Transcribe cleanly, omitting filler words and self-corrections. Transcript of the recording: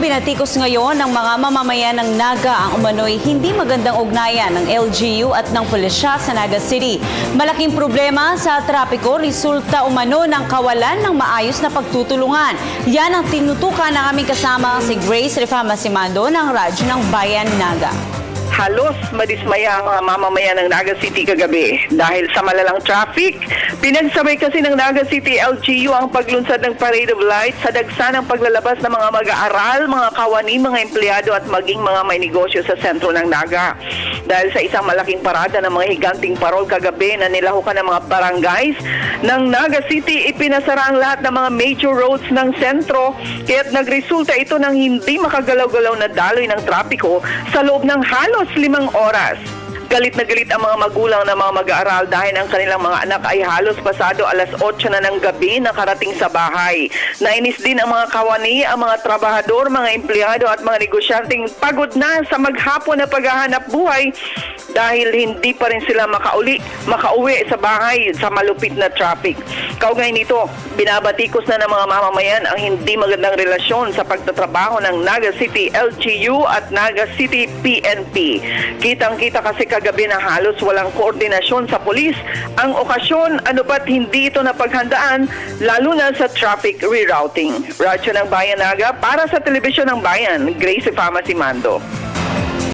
binatikos ngayon ng mga mamamayan ng Naga ang umano'y hindi magandang ugnayan ng LGU at ng pulisya sa Naga City. Malaking problema sa trapiko, resulta umano ng kawalan ng maayos na pagtutulungan. Yan ang tinutukan ng aming kasama si Grace Refamasimando ng Radyo ng Bayan Naga. Halos madismaya ang mga mamamayan ng Naga City kagabi dahil sa malalang traffic. Pinagsabay kasi ng Naga City LGU ang paglunsad ng Parade of Lights sa dagsa ng paglalabas ng mga mag-aaral, mga kawani, mga empleyado at maging mga may negosyo sa sentro ng Naga. Dahil sa isang malaking parada ng mga higanting parol kagabi na nilahukan ng mga barangays ng Naga City, ipinasara ang lahat ng mga major roads ng sentro, kaya't nagresulta ito ng hindi makagalaw-galaw na daloy ng trapiko sa loob ng halos 5 oras. Galit na galit ang mga magulang ng mga mag-aaral dahil ang kanilang mga anak ay halos pasado alas 8 na ng gabi nakarating sa bahay. Nainis din ang mga kawani, ang mga trabahador, mga empleyado at mga negosyanteng pagod na sa maghapon na paghahanap buhay dahil hindi pa rin sila makauwi sa bahay sa malupit na traffic. Kaugnay nito, binabatikos na ng mga mamamayan ang hindi magandang relasyon sa pagtatrabaho ng Naga City LGU at Naga City PNP. Kitang-kita kasi kagabi na halos walang koordinasyon sa pulis. Ang okasyon, ano ba't hindi ito napaghandaan, lalo na sa traffic rerouting. Radyo ng Bayan Naga para sa Telebisyon ng Bayan, Grace Refamasimando.